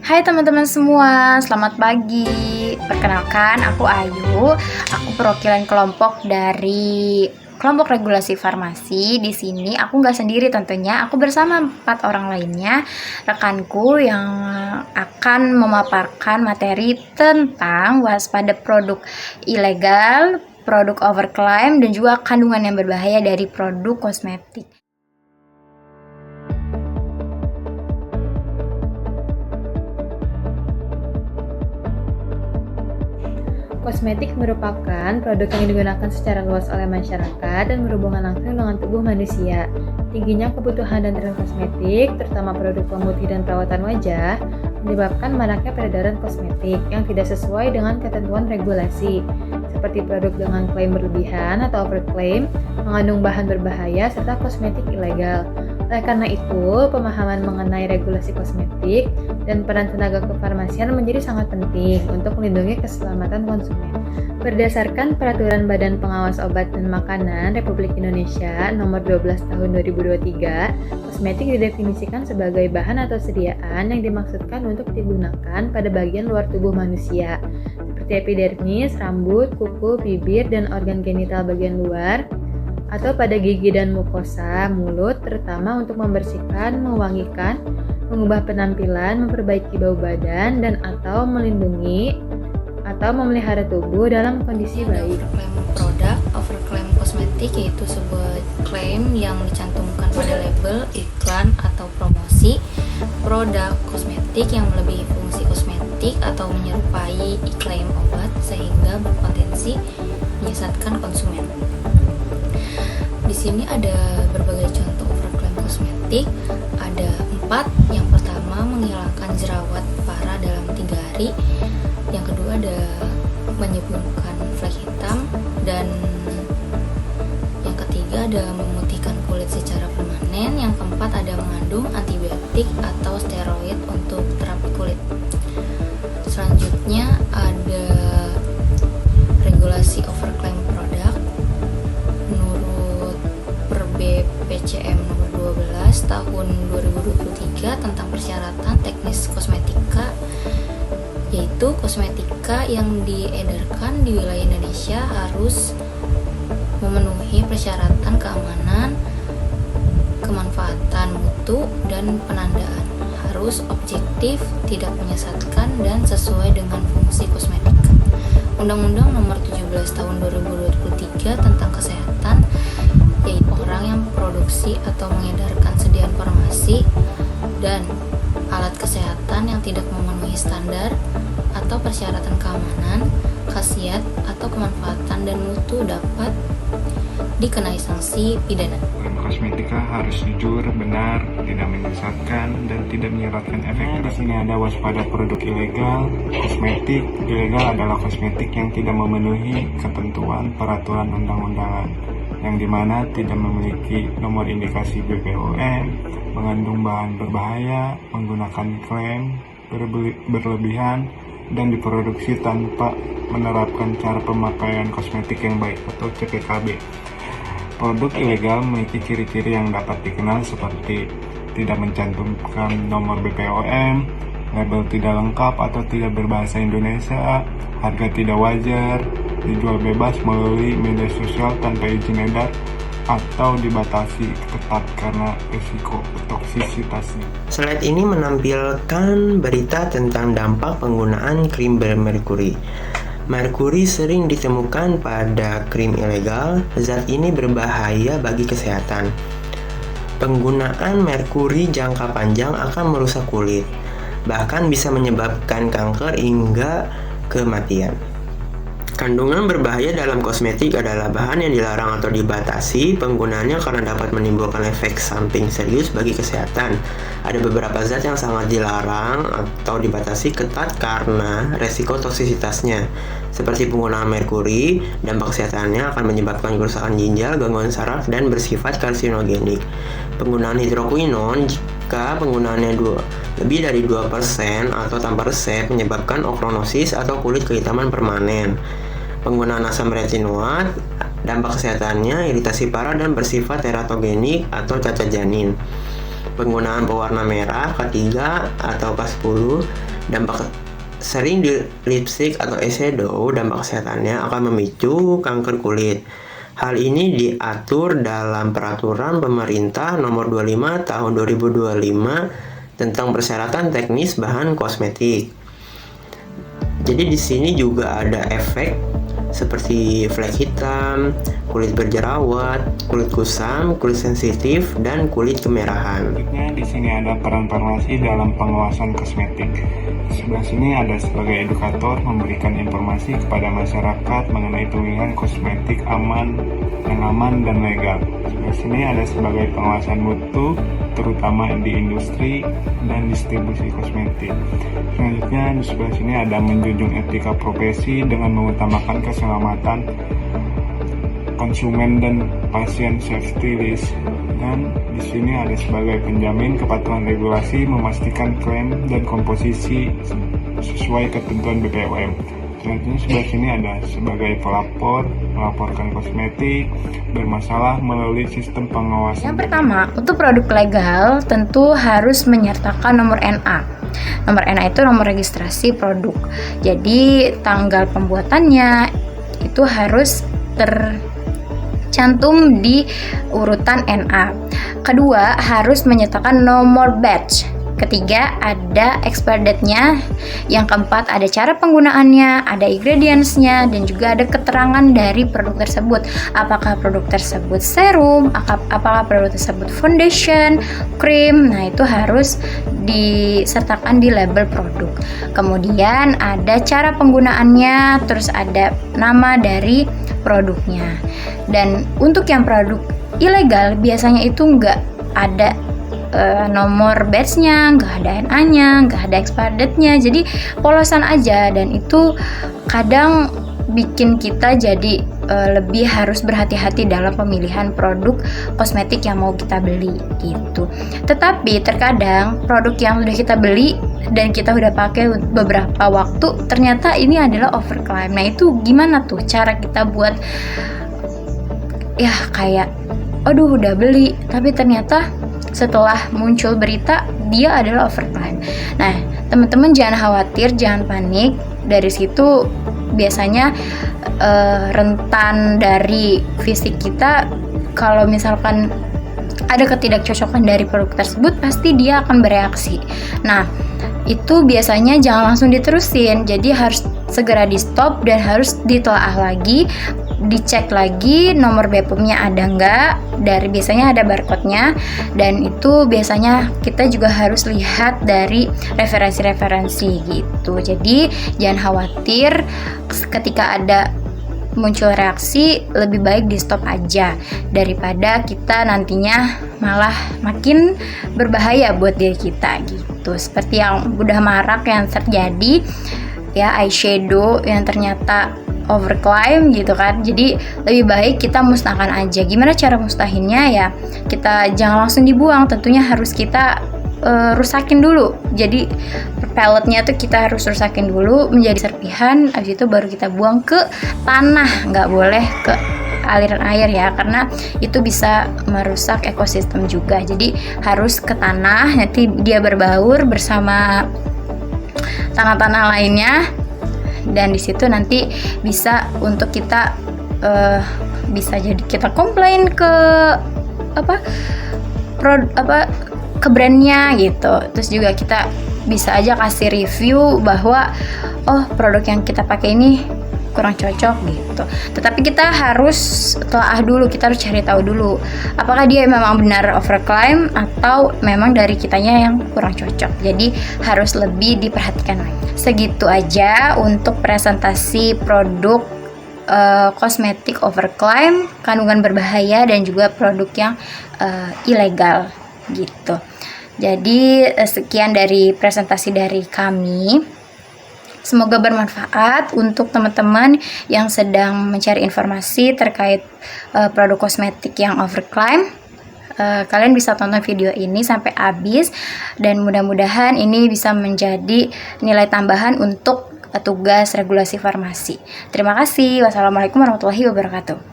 Hai teman-teman semua, selamat pagi. Perkenalkan, aku Ayu. Aku perwakilan kelompok dari kelompok regulasi farmasi. Di sini aku nggak sendiri tentunya, aku bersama 4 orang lainnya, rekanku yang akan memaparkan materi tentang waspada produk ilegal, produk overclaim, dan juga kandungan yang berbahaya dari produk kosmetik. Kosmetik merupakan produk yang digunakan secara luas oleh masyarakat dan berhubungan langsung dengan tubuh manusia. Tingginya kebutuhan dan tren kosmetik, terutama produk pemutih dan perawatan wajah, menyebabkan maraknya peredaran kosmetik yang tidak sesuai dengan ketentuan regulasi, seperti produk dengan klaim berlebihan atau overclaim, mengandung bahan berbahaya, serta kosmetik ilegal. Oleh karena itu, pemahaman mengenai regulasi kosmetik dan peran tenaga kefarmasian menjadi sangat penting untuk melindungi keselamatan konsumen. Berdasarkan Peraturan Badan Pengawas Obat dan Makanan Republik Indonesia Nomor 12 Tahun 2023, kosmetik didefinisikan sebagai bahan atau sediaan yang dimaksudkan untuk digunakan pada bagian luar tubuh manusia, seperti epidermis, rambut, kuku, bibir, dan organ genital bagian luar, atau pada gigi dan mukosa mulut, terutama untuk membersihkan, mewangikan, mengubah penampilan, memperbaiki bau badan, dan atau melindungi atau memelihara tubuh dalam kondisi baik. Overclaim produk, overclaim kosmetik yaitu sebuah klaim yang dicantumkan pada label, iklan, atau promosi produk kosmetik yang melebihi fungsi kosmetik atau menyerupai klaim obat sehingga berpotensi menyesatkan konsumen. Di sini ada berbagai contoh overclaim kosmetik, ada 4. Yang pertama, menghilangkan jerawat parah dalam 3 hari. Yang kedua ada menyembuhkan flek hitam, dan yang ketiga ada memutihkan kulit secara permanen. Yang keempat ada mengandung antibiotik atau steroid untuk terapi kulit. Selanjutnya ada regulasi overclaim produk. Menurut PCM nomor 12 tahun 2023 tentang persyaratan teknis kosmetika, yaitu kosmetika yang diedarkan di wilayah Indonesia harus memenuhi persyaratan keamanan, kemanfaatan mutu, dan penandaan. Harus objektif, tidak menyesatkan, dan sesuai dengan fungsi kosmetika. Undang-Undang nomor 17 tahun 2023 tentang kesehatan, yaitu orang yang produksi atau mengedarkan sediaan farmasi dan alat kesehatan yang tidak memenuhi standar atau persyaratan keamanan, khasiat, atau kemanfaatan dan mutu dapat dikenai sanksi pidana. Kosmetika harus jujur, benar, tidak menyesatkan, dan tidak menyeratkan efek. Di sini ada waspada produk ilegal. Kosmetik ilegal adalah kosmetik yang tidak memenuhi ketentuan peraturan undang-undangan, yang dimana tidak memiliki nomor indikasi BPOM, mengandung bahan berbahaya, menggunakan klaim berlebihan, dan diproduksi tanpa menerapkan cara pemakaian kosmetik yang baik atau CPKB. Produk ilegal memiliki ciri-ciri yang dapat dikenal seperti tidak mencantumkan nomor BPOM, label tidak lengkap atau tidak berbahasa Indonesia, harga tidak wajar, dijual bebas melalui media sosial tanpa izin edar, atau dibatasi ketat karena risiko toksisitasnya. Slide ini menampilkan berita tentang dampak penggunaan krim bermerkuri. Merkuri sering ditemukan pada krim ilegal. Zat ini berbahaya bagi kesehatan. Penggunaan merkuri jangka panjang akan merusak kulit, bahkan bisa menyebabkan kanker hingga kematian. Kandungan berbahaya dalam kosmetik adalah bahan yang dilarang atau dibatasi penggunaannya karena dapat menimbulkan efek samping serius bagi kesehatan. Ada beberapa zat yang sangat dilarang atau dibatasi ketat karena resiko toksisitasnya, seperti penggunaan merkuri. Dampak kesehatannya akan menyebabkan kerusakan ginjal, gangguan saraf, dan bersifat karsinogenik. Penggunaan hidroquinon jika penggunaannya lebih dari 2% atau tanpa resep menyebabkan ochronosis atau kulit kehitaman permanen. Penggunaan asam retinoat, dampak kesehatannya iritasi parah dan bersifat teratogenik atau cacat janin. Penggunaan pewarna merah K3 atau K10 Dampak sering di lipstick atau eyeshadow, dampak kesehatannya akan memicu kanker kulit. Hal ini diatur dalam peraturan pemerintah nomor 25 tahun 2025 tentang persyaratan teknis bahan kosmetik. Jadi di sini juga ada efek seperti flek hitam, kulit berjerawat, kulit kusam, kulit sensitif, dan kulit kemerahan. Selanjutnya di sini ada peran farmasi dalam pengawasan kosmetik. Sebelah sini ada sebagai edukator memberikan informasi kepada masyarakat mengenai pemilihan kosmetik yang aman dan legal. Sebelah sini ada sebagai pengawasan mutu, terutama di industri dan distribusi kosmetik. Selanjutnya di sebelah sini ada menjunjung etika profesi dengan mengutamakan keselamatan konsumen dan pasien safety list. Dan di sini ada sebagai penjamin kepatuhan regulasi memastikan klaim dan komposisi sesuai ketentuan BPOM. Selanjutnya sebelah sini ada sebagai pelapor, melaporkan kosmetik bermasalah melalui sistem pengawasan. Yang pertama, untuk produk legal tentu harus menyertakan nomor NA. Nomor NA itu nomor registrasi produk. Jadi tanggal pembuatannya itu harus tercantum di urutan NA. Kedua, harus menyertakan nomor batch. Ketiga, ada expire date-nya. Yang keempat, ada cara penggunaannya, ada ingredients-nya, dan juga ada keterangan dari produk tersebut. Apakah produk tersebut serum, apakah produk tersebut foundation, cream. Nah, itu harus disertakan di label produk. Kemudian ada cara penggunaannya, terus ada nama dari produknya. Dan untuk yang produk ilegal biasanya itu nggak ada nomor batch-nya, nggak ada NA-nya, nggak ada expired date-nya, jadi polosan aja, dan itu kadang bikin kita jadi lebih harus berhati-hati dalam pemilihan produk kosmetik yang mau kita beli gitu. Tetapi terkadang produk yang udah kita beli dan kita udah pakai beberapa waktu ternyata ini adalah overclaim. Nah, itu gimana tuh cara kita buat ya kayak aduh udah beli tapi ternyata setelah muncul berita dia adalah overclaim. Nah, teman-teman jangan khawatir, jangan panik. Dari situ biasanya rentan dari fisik kita, kalau misalkan ada ketidakcocokan dari produk tersebut pasti dia akan bereaksi. Nah, itu biasanya jangan langsung diterusin, jadi harus segera di stop dan harus ditelaah lagi, dicek lagi nomor BPOM-nya ada nggak, dari biasanya ada barcode-nya, dan itu biasanya kita juga harus lihat dari referensi-referensi gitu. Jadi jangan khawatir ketika ada muncul reaksi, lebih baik di stop aja daripada kita nantinya malah makin berbahaya buat diri kita gitu. Seperti yang udah marak yang terjadi ya, eyeshadow yang ternyata overclaim gitu kan. Jadi lebih baik kita musnahkan aja. Gimana cara mustahinnya ya? Kita jangan langsung dibuang, tentunya harus kita rusakin dulu. Jadi pelletnya tuh kita harus rusakin dulu menjadi serpihan, habis itu baru kita buang ke tanah, nggak boleh ke aliran air ya, karena itu bisa merusak ekosistem juga. Jadi harus ke tanah, nanti dia berbaur bersama tanah-tanah lainnya, dan di situ nanti bisa untuk kita bisa jadi kita komplain ke ke brandnya gitu. Terus juga kita bisa aja kasih review bahwa oh produk yang kita pakai ini kurang cocok gitu. Tetapi kita harus telaah dulu, kita harus cari tahu dulu apakah dia memang benar overclaim atau memang dari kitanya yang kurang cocok. Jadi harus lebih diperhatikan lagi. Segitu aja untuk presentasi produk kosmetik overclaim, kandungan berbahaya, dan juga produk yang ilegal gitu. Jadi sekian dari presentasi dari kami. Semoga bermanfaat untuk teman-teman yang sedang mencari informasi terkait produk kosmetik yang overclaim. Kalian bisa tonton video ini sampai habis, dan mudah-mudahan ini bisa menjadi nilai tambahan untuk tugas regulasi farmasi. Terima kasih. Wassalamualaikum warahmatullahi wabarakatuh.